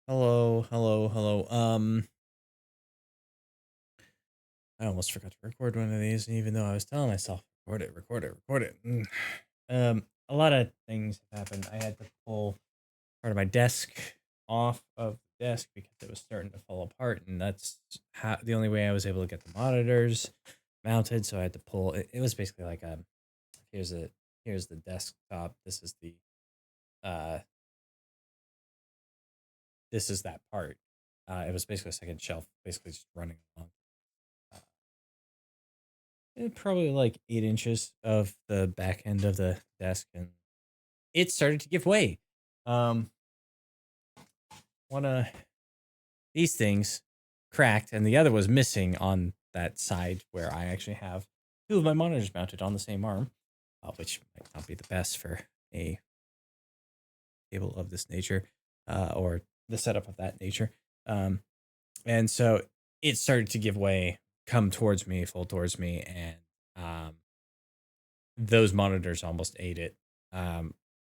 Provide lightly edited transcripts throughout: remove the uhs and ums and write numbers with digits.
Hello, hello, hello. I almost forgot to record one of these, even though I was telling myself, record it, record it, record it. A lot of things happened. I had to pull part of my desk off of the desk because it was starting to fall apart, and that's the only way I was able to get the monitors mounted. So I had to pull it. It was basically like here's a here's the desktop. Uh this is that part. It was basically a second shelf, basically just running along. Uh, Probably like 8 inches of the back end of the desk, and it started to give way. Um, One of these things cracked, and the other was missing on that side where I actually have two of my monitors mounted on the same arm, which might not be the best for a table of this nature, or the setup of that nature. Um, and so it started to give way, come towards me, fall towards me, and um, those monitors almost ate it.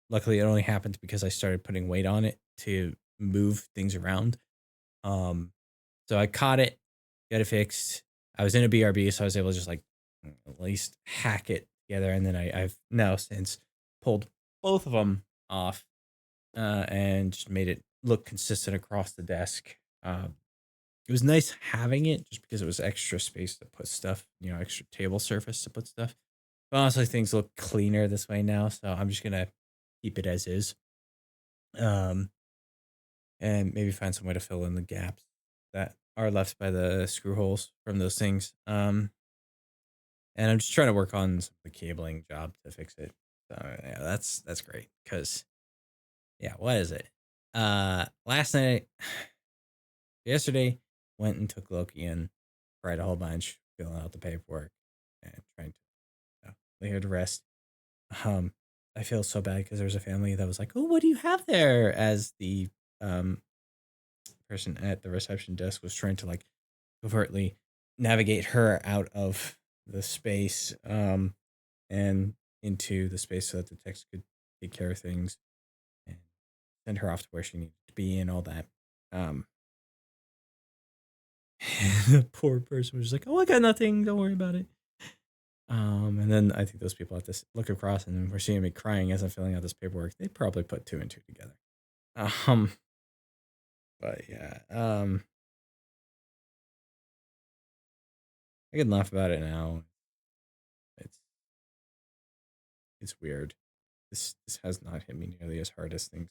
Luckily, it only happened because I started putting weight on it to move things around. Um, so I caught it, got it fixed. I was in a BRB, so I was able to just like at least hack it together. And then I've now since pulled both of them off, and just made it look consistent across the desk. It was nice having it just because it was extra space to put stuff, extra table surface to put stuff. But honestly, things look cleaner this way now, so I'm just gonna keep it as is. Um, and maybe find some way to fill in the gaps that are left by the screw holes from those things. And I'm just trying to work on some of the cabling job to fix it. So yeah, that's great. Cause yeah, what is it? Last night, yesterday, went and took Loki in, cried a whole bunch, filling out the paperwork, and trying to lay her to rest. Um, I feel so bad because there was a family that was like, "Oh, what do you have there?" As the um person at the reception desk was trying to like covertly navigate her out of the space, and into the space so that the text could take care of things and send her off to where she needed to be and all that. Um, the poor person was just like, "Oh, I got nothing. Don't worry about it." And then I think those people have to look across and we're seeing me crying as I'm filling out this paperwork. They probably put two and two together. Um, but yeah, I can laugh about it now. It's it's weird. This has not hit me nearly as hard as things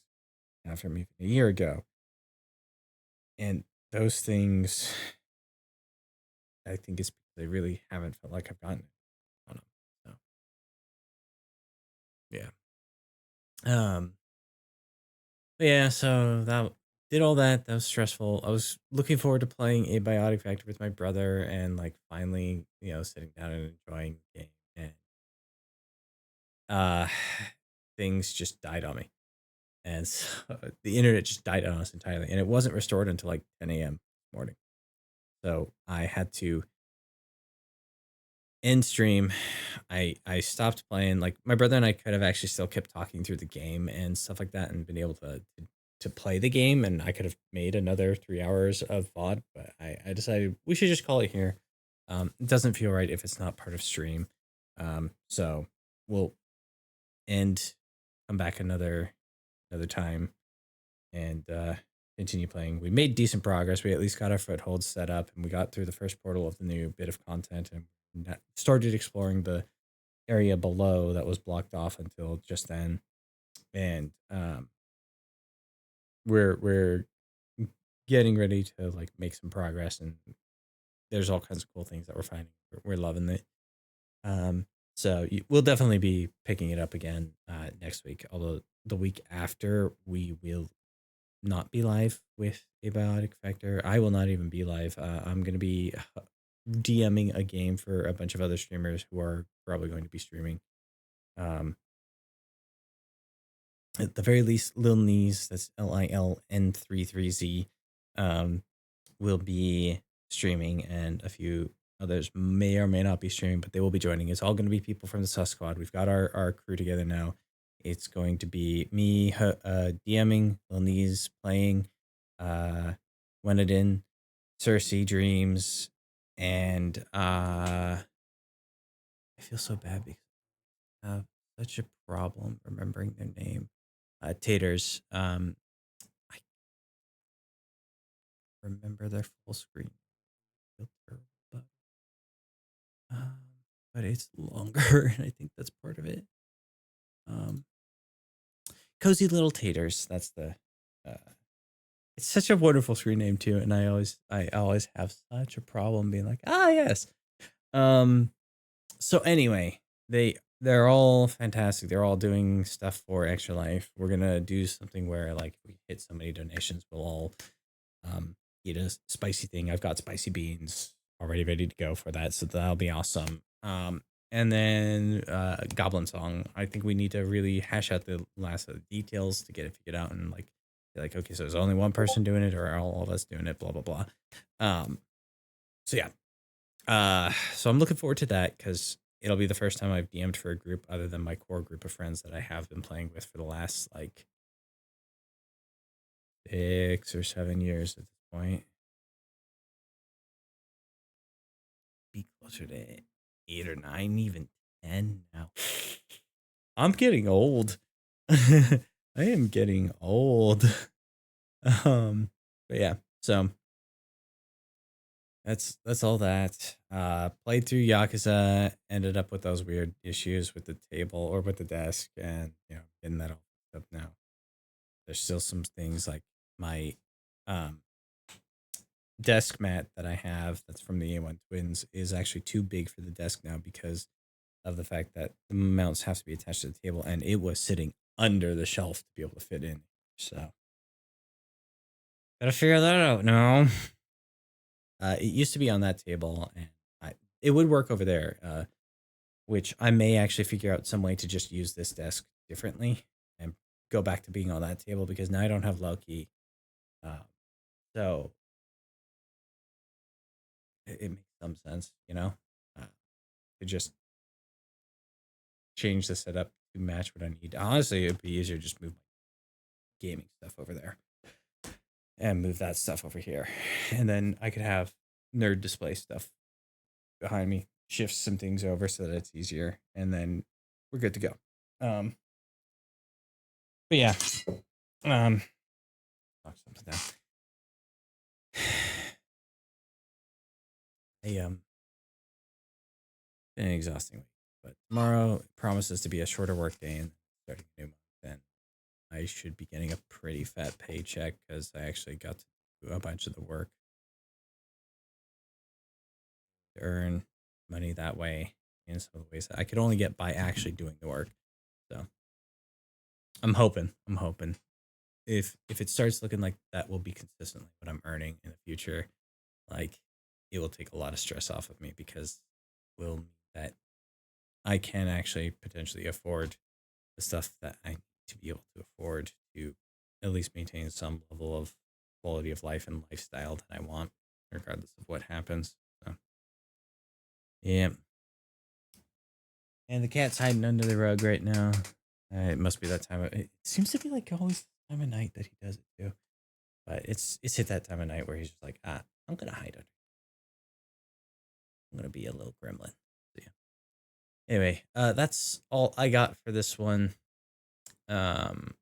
have from even a year ago. And those things, I think, is because they really haven't felt like I've gotten it on them. So yeah. Um. Yeah. So that did all that. That was stressful. I was looking forward to playing a Biotic Factor with my brother and like finally, sitting down and enjoying the game. And uh, things just died on me, and so the internet just died on us entirely, and it wasn't restored until like 10 a.m. morning. So I had to end stream. I stopped playing. Like my brother and I could have actually still kept talking through the game and stuff like that, and been able to play the game, and I could have made another 3 hours of VOD. But I decided we should just call it here. It doesn't feel right if it's not part of stream. So we'll end, come back another time, and continue playing. We made decent progress. We at least got our footholds set up, and we got through the first portal of the new bit of content, and started exploring the area below that was blocked off until just then. And we're getting ready to like make some progress, and there's all kinds of cool things that we're finding. We're loving it. Um, so we'll definitely be picking it up again next week. Although the week after we will not be live with Abiotic Factor. I will not even be live. I'm going to be DMing a game for a bunch of other streamers who are probably going to be streaming. At the very least, Lil Knees, that's LILN33Z, will be streaming, and a few others may or may not be streaming, but they will be joining. It's all going to be people from the Sus Squad. We've got our crew together now. It's going to be me DMing, Lil Knees playing, Wenedin, Cersei Dreams, and I feel so bad because I have such a problem remembering their name. Taters. I remember their full screen. Feel terrible, um, but it's longer, and I think that's part of it. Um, Cozy Little Taters. That's the. Uh, it's such a wonderful screen name too, and I always have such a problem being like, yes. Um. So anyway, they're all fantastic. They're all doing stuff for Extra Life. We're gonna do something where like if we hit so many donations, we'll all um eat a spicy thing. I've got spicy beans already ready to go for that, so that'll be awesome. And then Goblin Song. I think we need to really hash out the last of the details to get it figured out and like be like, okay, so there's only one person doing it or all of us doing it, blah blah blah. So yeah. So I'm looking forward to that because it'll be the first time I've DM'd for a group other than my core group of friends that I have been playing with for the last like 6 or 7 years at this point. Be closer to 8 or 9, even 10 now. I'm getting old. I am getting old. But yeah, so that's all that. Played through Yakuza, ended up with those weird issues with the table or with the desk, and getting that all up now. There's still some things like my um desk mat that I have that's from the A1 twins is actually too big for the desk now because of the fact that the mounts have to be attached to the table and it was sitting under the shelf to be able to fit in. So gotta figure that out now. It used to be on that table and it would work over there, which I may actually figure out some way to just use this desk differently and go back to being on that table because now I don't have Loki. Uh, so it makes some sense, to just change the setup to match what I need. Honestly, it'd be easier to just move my gaming stuff over there and move that stuff over here. And then I could have nerd display stuff behind me, shift some things over so that it's easier, and then we're good to go. But yeah, talk something down. Been an exhausting week, but tomorrow promises to be a shorter work day and starting a new month. And I should be getting a pretty fat paycheck because I actually got to do a bunch of the work to earn money that way in some of the ways that I could only get by actually doing the work. So I'm hoping if it starts looking like that will be consistently what I'm earning in the future, like it will take a lot of stress off of me because will mean that I can actually potentially afford the stuff that I need to be able to afford to at least maintain some level of quality of life and lifestyle that I want, regardless of what happens. So, yeah. And the cat's hiding under the rug right now. It must be that time. It seems to be like always the time of night that he does it too. But it's hit that time of night where he's just like, I'm gonna hide under. I'm gonna be a little gremlin. So yeah. Anyway, that's all I got for this one. Um,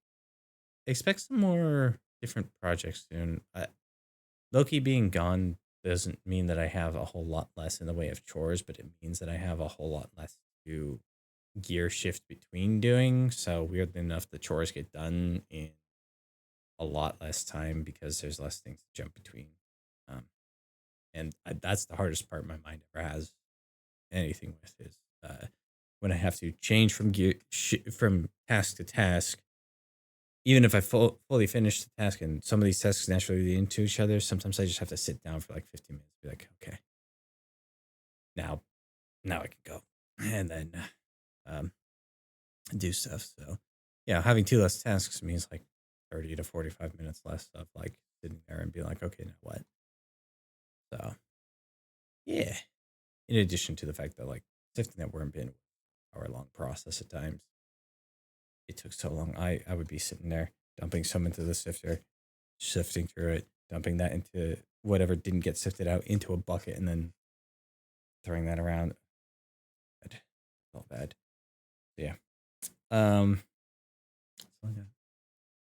expect some more different projects soon. Loki being gone doesn't mean that I have a whole lot less in the way of chores, but it means that I have a whole lot less to gear shift between doing. So weirdly enough, the chores get done in a lot less time because there's less things to jump between. Um, and that's the hardest part my mind ever has anything with is when I have to change from from task to task. Even if I fully finish the task and some of these tasks naturally lead into each other, sometimes I just have to sit down for like 15 minutes, be like, okay, now, now I can go, and then um, do stuff. So, yeah, having two less tasks means like 30 to 45 minutes less of like sitting there and being like, okay, now what? So, yeah. In addition to the fact that like sifting that worm bin, hour long process at times, it took so long. I would be sitting there dumping some into the sifter, sifting through it, dumping that into whatever didn't get sifted out into a bucket, and then throwing that around. Bad. Felt bad. Yeah. Um, so yeah.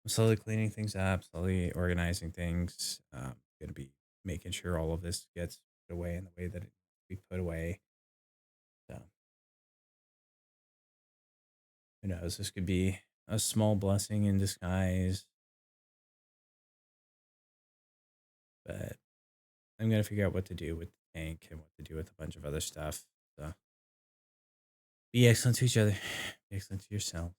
I'm slowly cleaning things up, slowly organizing things. Gonna be making sure all of this gets put away in the way that it be put away. So who knows? This could be a small blessing in disguise, but I'm gonna figure out what to do with the tank and what to do with a bunch of other stuff. So be excellent to each other. Be excellent to yourself.